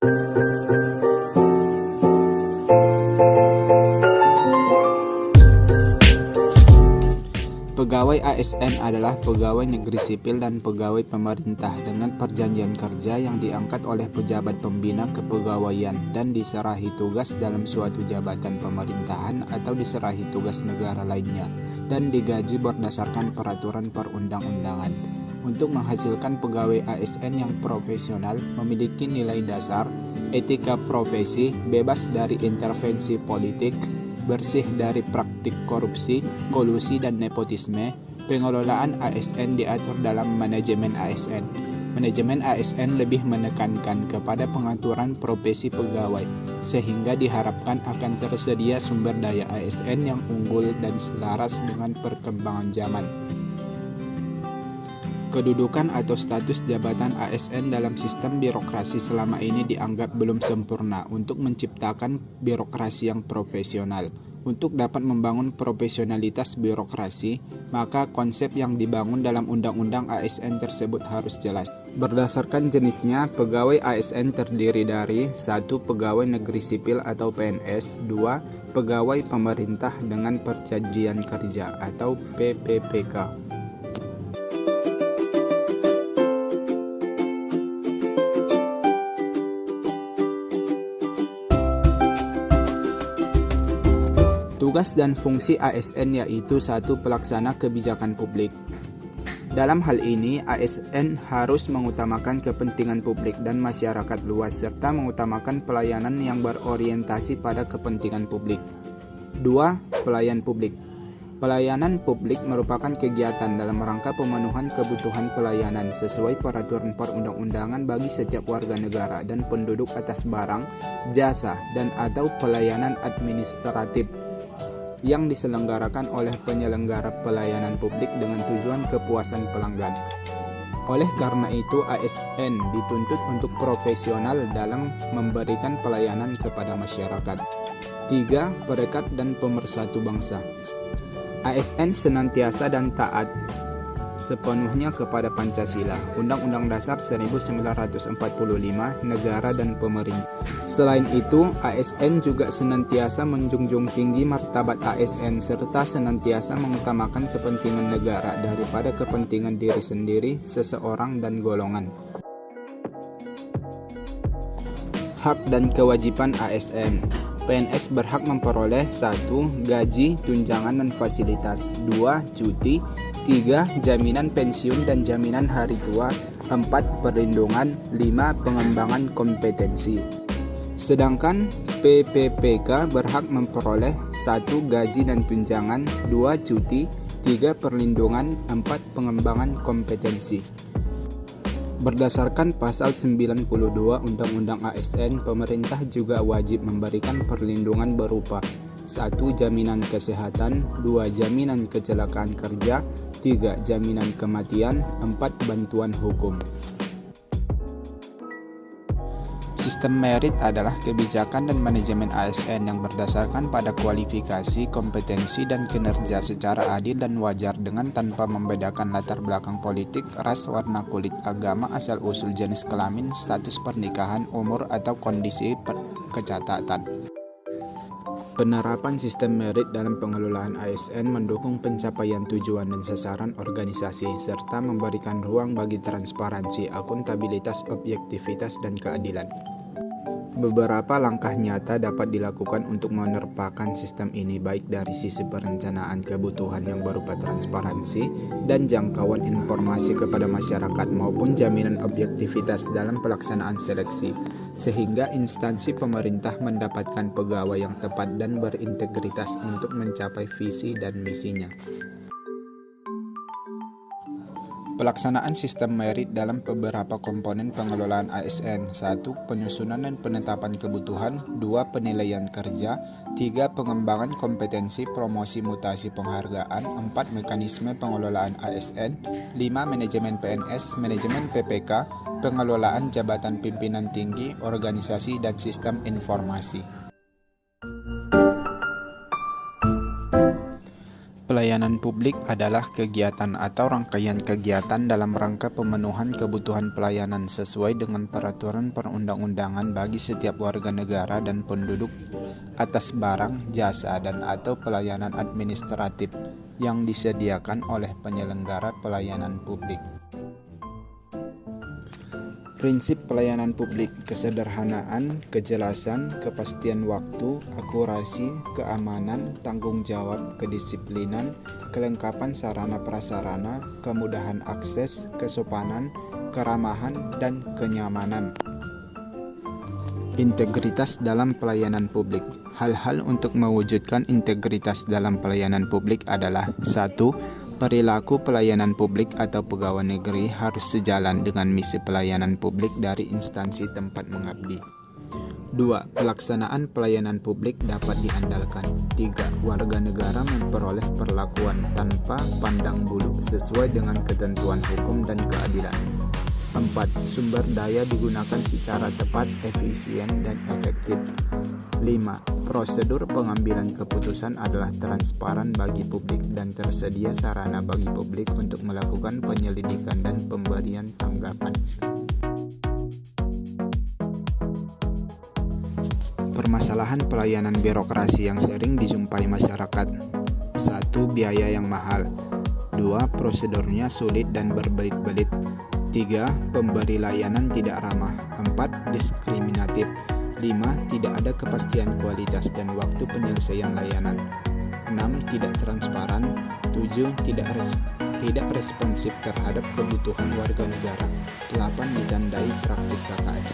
Pegawai ASN adalah pegawai negeri sipil dan pegawai pemerintah dengan perjanjian kerja yang diangkat oleh pejabat pembina kepegawaian dan diserahi tugas dalam suatu jabatan pemerintahan atau diserahi tugas negara lainnya dan digaji berdasarkan peraturan perundang-undangan. Untuk menghasilkan pegawai ASN yang profesional, memiliki nilai dasar, etika profesi, bebas dari intervensi politik, bersih dari praktik korupsi, kolusi, dan nepotisme, pengelolaan ASN diatur dalam manajemen ASN. Manajemen ASN lebih menekankan kepada pengaturan profesi pegawai, sehingga diharapkan akan tersedia sumber daya ASN yang unggul dan selaras dengan perkembangan zaman. Kedudukan atau status jabatan ASN dalam sistem birokrasi selama ini dianggap belum sempurna untuk menciptakan birokrasi yang profesional. Untuk dapat membangun profesionalitas birokrasi, maka konsep yang dibangun dalam undang-undang ASN tersebut harus jelas. Berdasarkan jenisnya, pegawai ASN terdiri dari 1. Pegawai negeri sipil atau PNS, 2. Pegawai pemerintah dengan perjanjian kerja atau PPPK. Tugas dan fungsi ASN yaitu 1. Pelaksana kebijakan publik. Dalam hal ini, ASN harus mengutamakan kepentingan publik dan masyarakat luas serta mengutamakan pelayanan yang berorientasi pada kepentingan publik. 2. Pelayan publik. Pelayanan publik merupakan kegiatan dalam rangka pemenuhan kebutuhan pelayanan sesuai peraturan perundang-undangan bagi setiap warga negara dan penduduk atas barang, jasa, dan atau pelayanan administratif yang diselenggarakan oleh penyelenggara pelayanan publik dengan tujuan kepuasan pelanggan. Oleh karena itu, ASN dituntut untuk profesional dalam memberikan pelayanan kepada masyarakat. 3. Perekat dan pemersatu bangsa. ASN senantiasa dan taat sepenuhnya kepada Pancasila, Undang-Undang Dasar 1945, negara dan pemerintah. Selain itu, ASN juga senantiasa menjunjung tinggi martabat ASN serta senantiasa mengutamakan kepentingan negara daripada kepentingan diri sendiri, seseorang, dan golongan. Hak dan kewajiban ASN. PNS berhak memperoleh 1. Gaji, tunjangan, dan fasilitas. 2. Cuti. 3. Jaminan pensiun dan jaminan hari tua. 4. Perlindungan. 5. Pengembangan kompetensi. Sedangkan PPPK berhak memperoleh 1. Gaji dan tunjangan. 2. Cuti. 3. Perlindungan. 4. Pengembangan kompetensi. Berdasarkan pasal 92 Undang-Undang ASN, pemerintah juga wajib memberikan perlindungan berupa 1. Jaminan kesehatan. 2. Jaminan kecelakaan kerja. 3. Jaminan kematian. 4. Bantuan hukum. Sistem merit adalah kebijakan dan manajemen ASN yang berdasarkan pada kualifikasi, kompetensi, dan kinerja secara adil dan wajar dengan tanpa membedakan latar belakang politik, ras, warna kulit, agama, asal-usul, jenis kelamin, status pernikahan, umur, atau kondisi kecatatan. Penerapan sistem merit dalam pengelolaan ASN mendukung pencapaian tujuan dan sasaran organisasi, serta memberikan ruang bagi transparansi, akuntabilitas, objektivitas, dan keadilan. Beberapa langkah nyata dapat dilakukan untuk menerapkan sistem ini, baik dari sisi perencanaan kebutuhan yang berupa transparansi dan jangkauan informasi kepada masyarakat maupun jaminan objektivitas dalam pelaksanaan seleksi, sehingga instansi pemerintah mendapatkan pegawai yang tepat dan berintegritas untuk mencapai visi dan misinya. Pelaksanaan sistem merit dalam beberapa komponen pengelolaan ASN. 1. Penyusunan dan penetapan kebutuhan. 2. Penilaian kerja. 3. Pengembangan kompetensi, promosi, mutasi, penghargaan. 4. Mekanisme pengelolaan ASN. 5. Manajemen PNS, manajemen PPK, pengelolaan jabatan pimpinan tinggi, organisasi, dan sistem informasi. Pelayanan publik adalah kegiatan atau rangkaian kegiatan dalam rangka pemenuhan kebutuhan pelayanan sesuai dengan peraturan perundang-undangan bagi setiap warga negara dan penduduk atas barang, jasa, dan/atau pelayanan administratif yang disediakan oleh penyelenggara pelayanan publik. Prinsip pelayanan publik: kesederhanaan, kejelasan, kepastian waktu, akurasi, keamanan, tanggung jawab, kedisiplinan, kelengkapan sarana prasarana, kemudahan akses, kesopanan, keramahan, dan kenyamanan. Integritas dalam pelayanan publik. Hal-hal untuk mewujudkan integritas dalam pelayanan publik adalah: 1. Perilaku pelayanan publik atau pegawai negeri harus sejalan dengan misi pelayanan publik dari instansi tempat mengabdi. 2. Pelaksanaan pelayanan publik dapat diandalkan. 3. Warga negara memperoleh perlakuan tanpa pandang bulu sesuai dengan ketentuan hukum dan keadilan. 4. Sumber daya digunakan secara tepat, efisien, dan efektif. 5. Prosedur pengambilan keputusan adalah transparan bagi publik dan tersedia sarana bagi publik untuk melakukan penyelidikan dan pemberian tanggapan. Permasalahan pelayanan birokrasi yang sering dijumpai masyarakat. 1. Biaya yang mahal. 2. Prosedurnya sulit dan berbelit-belit. 3. Pemberi layanan tidak ramah. 4. Diskriminatif. 5. Tidak ada kepastian kualitas dan waktu penyelesaian layanan. 6. Tidak transparan. 7. Tidak responsif terhadap kebutuhan warga negara. 8. Ditandai praktik KKN.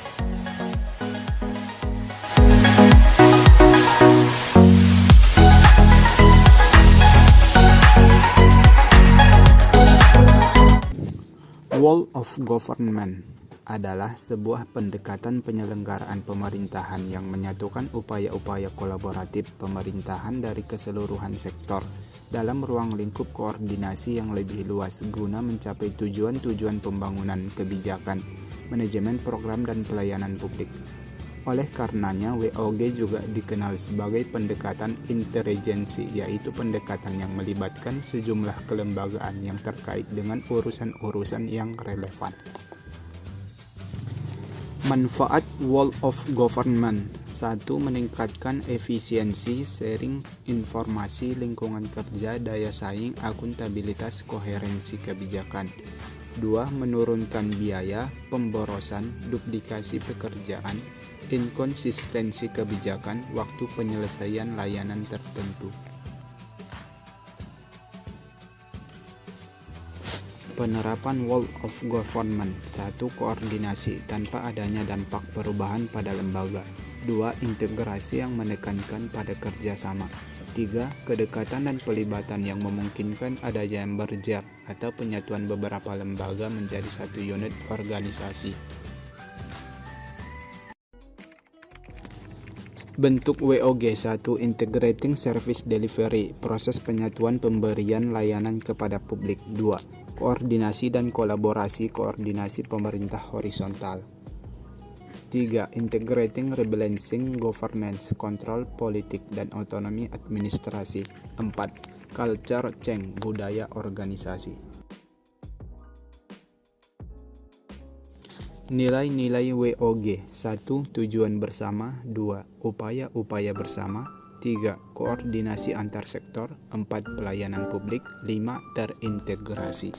Whole of government adalah sebuah pendekatan penyelenggaraan pemerintahan yang menyatukan upaya-upaya kolaboratif pemerintahan dari keseluruhan sektor dalam ruang lingkup koordinasi yang lebih luas guna mencapai tujuan-tujuan pembangunan kebijakan, manajemen program dan pelayanan publik. Oleh karenanya, WOG juga dikenal sebagai pendekatan intelijensi, yaitu pendekatan yang melibatkan sejumlah kelembagaan yang terkait dengan urusan-urusan yang relevan. Manfaat Whole of Government. 1. Meningkatkan efisiensi, sharing informasi, lingkungan kerja, daya saing, akuntabilitas, koherensi kebijakan. 2. Menurunkan biaya, pemborosan, duplikasi pekerjaan, inkonsistensi kebijakan, waktu penyelesaian layanan tertentu. Penerapan Whole of Government. 1. Koordinasi tanpa adanya dampak perubahan pada lembaga. 2. Integrasi yang menekankan pada kerjasama. 3. Kedekatan dan pelibatan yang memungkinkan adanya merger atau penyatuan beberapa lembaga menjadi satu unit organisasi. Bentuk WOG. 1. Integrating Service Delivery, proses penyatuan pemberian layanan kepada publik. 2. Koordinasi dan kolaborasi, koordinasi pemerintah horizontal. 3. Integrating Rebalancing Governance, kontrol politik dan otonomi administrasi. 4. Culture Change, budaya organisasi. Nilai-nilai WOG. 1. Tujuan bersama. 2. Upaya-upaya bersama. 3. Koordinasi antar sektor. 4. Pelayanan publik. 5. Terintegrasi.